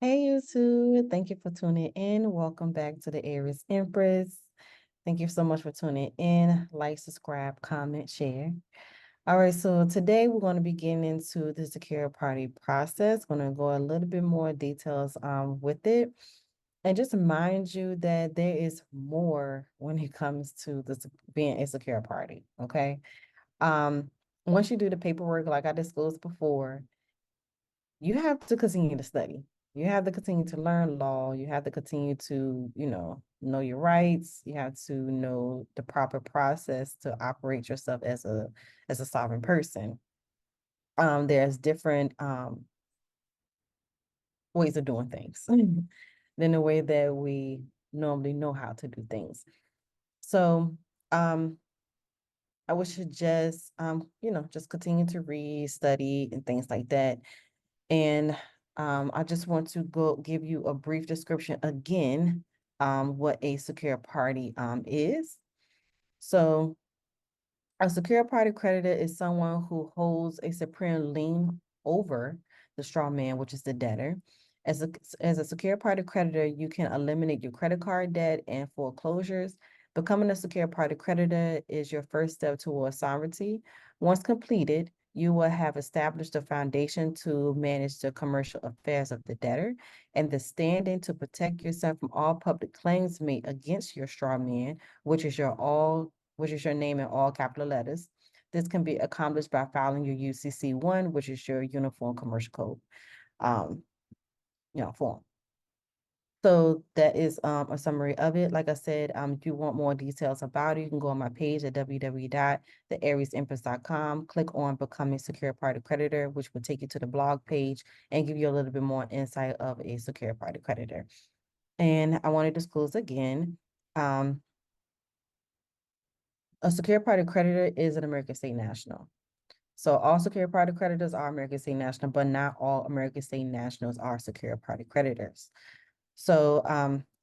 Hey YouTube, thank you for tuning in. Welcome back to the Aries Empress. Thank you so much for tuning in. Like, subscribe, comment, share. All right, so today we're going to be getting into the secure party process. Going to go a little bit more details with it. And just remind you that there is more when it comes to being a secure party, okay? Um, Once you do the paperwork, like I disclosed before, you have to continue to study. You have to continue to learn law. You have to continue to, know your rights. You have to know the proper process to operate yourself as a sovereign person. There's different ways of doing things than the way that we normally know how to do things. So I would suggest just continue to read, study, and things like that. And I just want to go give you a brief description again, what a secure party is. So a secure party creditor is someone who holds a supreme lien over the straw man, which is the debtor. As a secure party creditor, you can eliminate your credit card debt and foreclosures. Becoming a secure party creditor is your first step towards sovereignty. Once completed, you will have established a foundation to manage the commercial affairs of the debtor and the standing to protect yourself from all public claims made against your straw man, which is your name in all capital letters. This can be accomplished by filing your UCC-1, which is your Uniform Commercial Code, um, form. So that is a summary of it. Like I said, if you want more details about it, you can go on my page at www.theariesempress.com, click on Becoming Secure Party Creditor, which will take you to the blog page and give you a little bit more insight of a secure party creditor. And I want to disclose again, a secure party creditor is an American state national. So all secure party creditors are American state national, but not all American state nationals are secure party creditors. So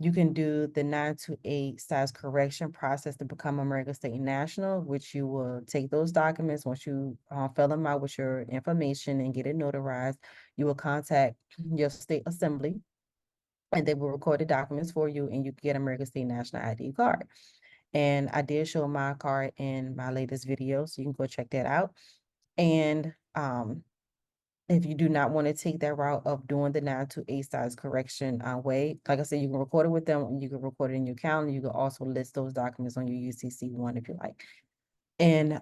you can do the 928 size correction process to become American state national, which you will take those documents. Once you fill them out with your information and get it notarized, you will contact your state assembly and they will record the documents for you and you can get American state national ID card. And I did show my card in my latest video, so you can go check that out. And if you do not want to take that route of doing the 928 size correction way, like I said, you can record it with them and you can record it in your calendar. You can also list those documents on your UCC-1 if you like. And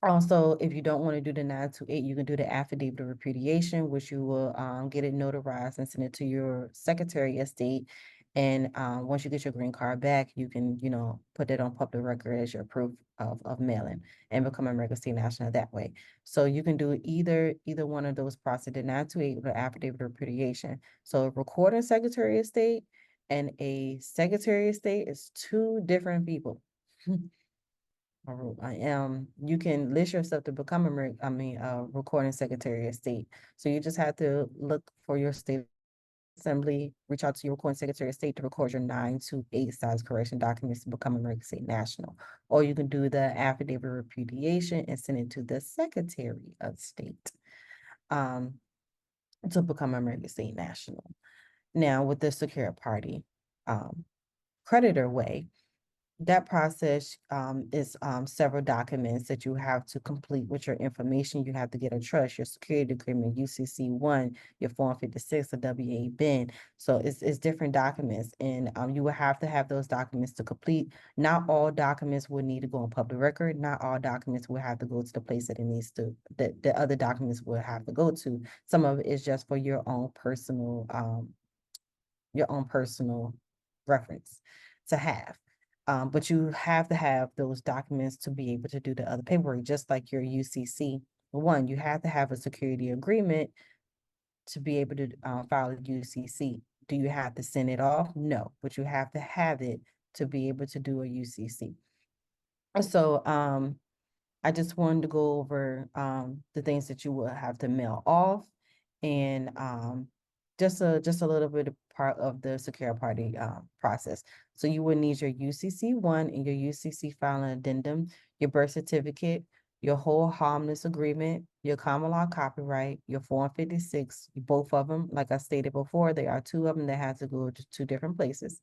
also, if you don't want to do the 928, you can do the affidavit of repudiation, which you will get it notarized and send it to your Secretary of State. And once you get your green card back, you can, put it on public record as your proof of mailing and become a American state national that way. So you can do either one of those processes, the 928 or the affidavit of repudiation. So recording Secretary of State and a Secretary of State is two different people. You can list yourself to become a recording Secretary of State. So you just have to look for your state assembly, reach out to your recording Secretary of State to record your 928 size correction documents to become American State National. Or you can do the affidavit of repudiation and send it to the Secretary of State to become American State National. Now, with the secure party creditor way, that process is several documents that you have to complete with your information. You have to get a trust, your security agreement, UCC-1, your Form 56, a W-8 bin. So it's different documents, and you will have to have those documents to complete. Not all documents will need to go on public record. Not all documents will have to go to the place that it needs to, that the other documents will have to go to. Some of it is just for your own personal reference to have. But you have to have those documents to be able to do the other paperwork, just like your UCC-1. You have to have a security agreement to be able to file a UCC. Do you have to send it off? No, but you have to have it to be able to do a UCC. So I just wanted to go over the things that you will have to mail off and just a little bit of part of the secure party process. So you would need your UCC-1 and your UCC filing addendum, your birth certificate, your whole harmless agreement, your common law copyright, your Form 56, both of them, like I stated before, there are two of them that have to go to two different places.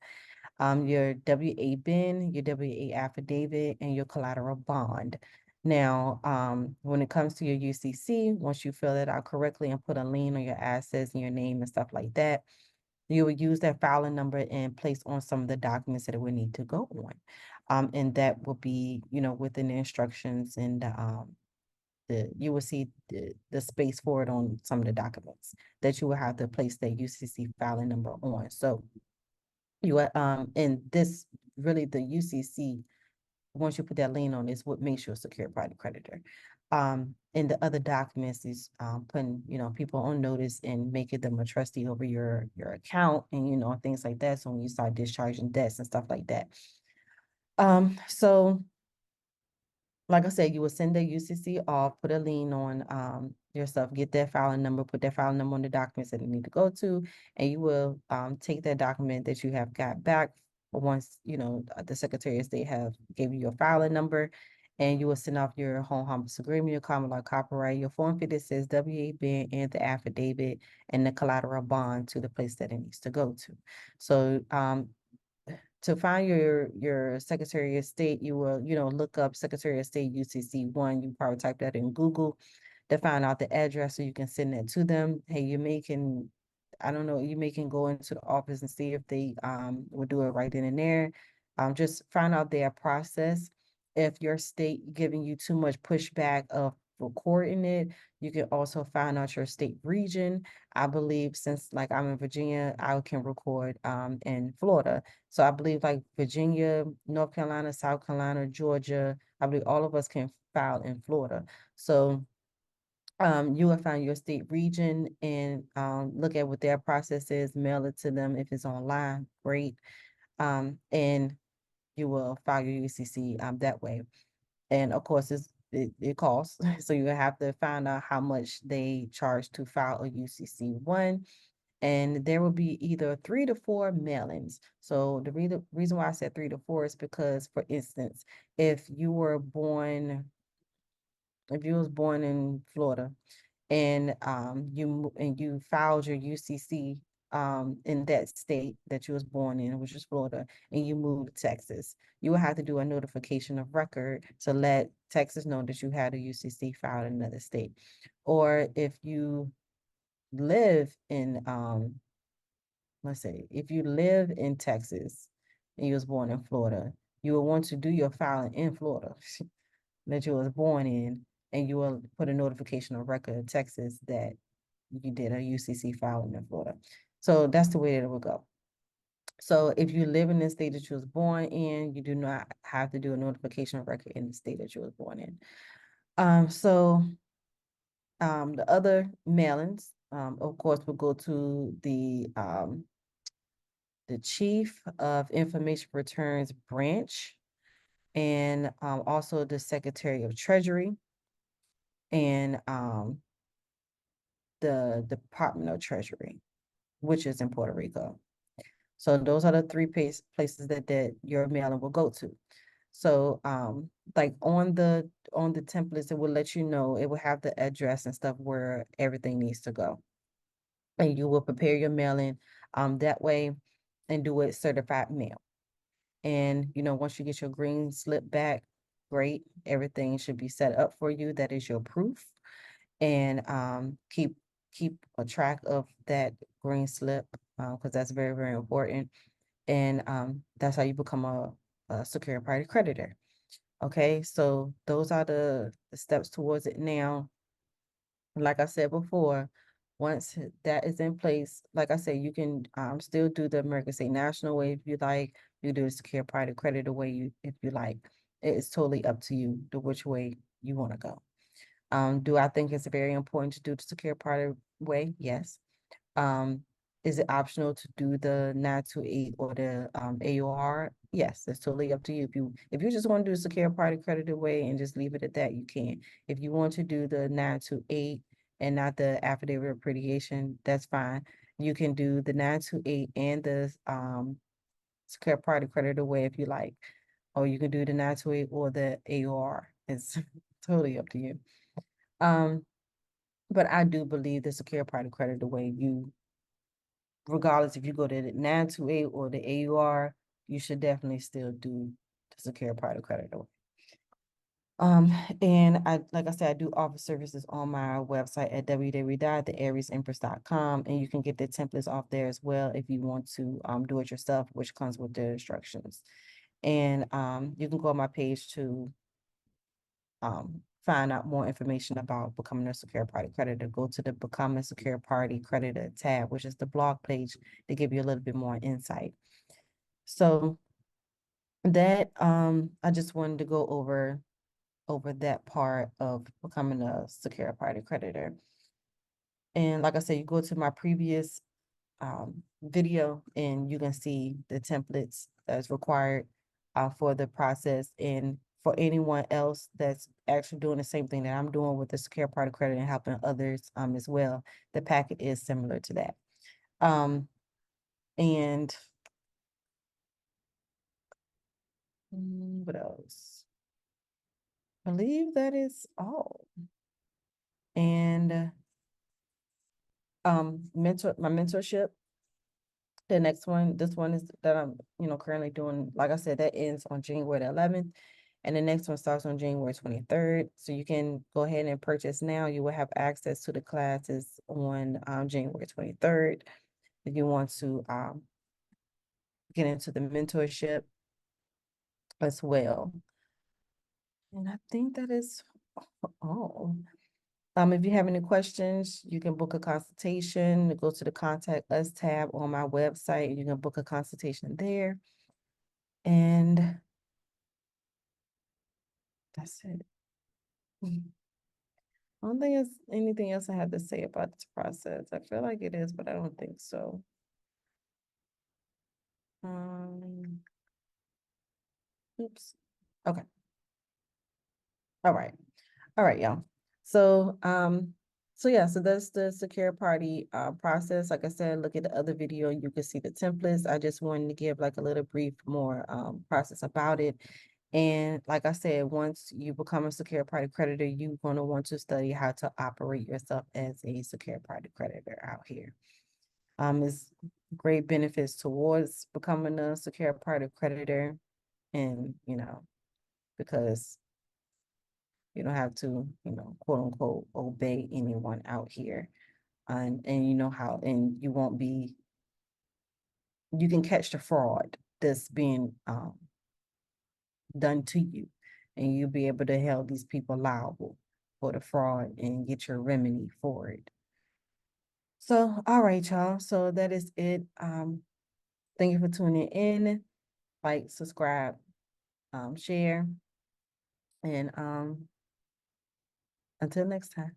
Your WA bin, your WA affidavit, and your collateral bond. Now, when it comes to your UCC, once you fill it out correctly and put a lien on your assets and your name and stuff like that, you will use that filing number and place on some of the documents that it would need to go on. And that will be, within the instructions and you will see the space for it on some of the documents that you will have to place that UCC filing number on. So and this really the UCC, once you put that lien on, is what makes you a secure private creditor. And the other documents is putting, people on notice and making them a trustee over your account and things like that. So when you start discharging debts and stuff like that. So like I said, you will send the UCC off, put a lien on yourself, get that filing number, put that filing number on the documents that you need to go to, and you will take that document that you have got back once, the Secretary of State have gave you your filing number, and you will send off your home harmless agreement, your common law copyright, your Form 56 WA bin, and the affidavit and the collateral bond to the place that it needs to go to. So to find your Secretary of State, you will, look up Secretary of State UCC1. You probably type that in Google to find out the address so you can send that to them. Hey, I don't know, you may can go into the office and see if they will do it right then and there. Just find out their process. If your state giving you too much pushback of recording it, you can also find out your state region. I believe since like I'm in Virginia, I can record in Florida. So I believe like Virginia, North Carolina, South Carolina, Georgia, I believe all of us can file in Florida. So you will find your state region and look at what their process is, mail it to them. If it's online, great. And you will file your UCC that way. And of course, it costs. So you have to find out how much they charge to file a UCC1. And there will be either 3 to 4 mailings. So the reason why I said 3 to 4 is because, for instance, if you was born in Florida and you filed your UCC in that state that you was born in, which is Florida, and you moved to Texas, you will have to do a notification of record to let Texas know that you had a UCC filed in another state. Or if you live in let's say if you live in Texas and you was born in Florida, you will want to do your filing in Florida that you was born in, and you will put a notification of record in Texas that you did a UCC filing in Florida. So that's the way that it will go. So if you live in the state that you was born in, you do not have to do a notification of record in the state that you was born in. The other mailings, of course, will go to the Chief of Information Returns branch, and also the Secretary of Treasury, and the Department of Treasury, which is in Puerto Rico. So those are the three places that your mailing will go to. So like on the templates, it will let you know, it will have the address and stuff where everything needs to go. And you will prepare your mailing that way and do it certified mail. And once you get your green slip back, great. Everything should be set up for you. That is your proof. And keep a track of that green slip because that's very, very important. And that's how you become a secure party creditor. Okay, so those are the steps towards it now. Like I said before, once that is in place, like I said, you can still do the American State National way if you like. You do the secure party creditor way if you like. It's totally up to you the which way you want to go. Do I think it's very important to do the secure party way? Yes. Um, is it optional to do the 928 or the AOR? Yes, it's totally up to you. If you just want to do the secure party credited way and just leave it at that, you can. If you want to do the 928 and not the affidavit of repudiation, that's fine. You can do the 928 and the secure party credited way if you like. Or you can do the 928 or the AOR. It's totally up to you. But I do believe the secure party credit, the way you, regardless if you go to the 928 or the AUR, you should definitely still do the secure party credit away. And like I said, I do offer services on my website at www.theariesempress.com, and you can get the templates off there as well if you want to do it yourself, which comes with the instructions. And you can go on my page to find out more information about becoming a secure party creditor. Go to the Become a Secure Party Creditor tab, which is the blog page, to give you a little bit more insight. So that I just wanted to go over that part of becoming a secure party creditor. And like I said, you go to my previous video and you can see the templates that's required for the process. And for anyone else that's actually doing the same thing that I'm doing with the secure party credit and helping others as well, the packet is similar to that. And what else? I believe that is all. And my mentorship, the next one, this one is that I'm, currently doing, like I said, that ends on January the 11th. And the next one starts on January 23rd. So you can go ahead and purchase now. You will have access to the classes on January 23rd. If you want to get into the mentorship as well. And I think that is all. If you have any questions, you can book a consultation. Go to the Contact Us tab on my website. You can book a consultation there. And that's it. I don't think it's anything else I have to say about this process. I feel like it is, but I don't think so. Oops. Okay. All right. All right, y'all. So, yeah, so that's the secure party process. Like I said, look at the other video, you can see the templates. I just wanted to give like a little brief more process about it. And like I said, once you become a secure party creditor, you're going to want to study how to operate yourself as a secure party creditor out here. It's great benefits towards becoming a secure party creditor, and because you don't have to, quote unquote, obey anyone out here. And you know how, and you won't be, you can catch the fraud that's being done to you, and you'll be able to hold these people liable for the fraud and get your remedy for it. So, all right, y'all. So that is it. Thank you for tuning in. Like, subscribe, share, and until next time.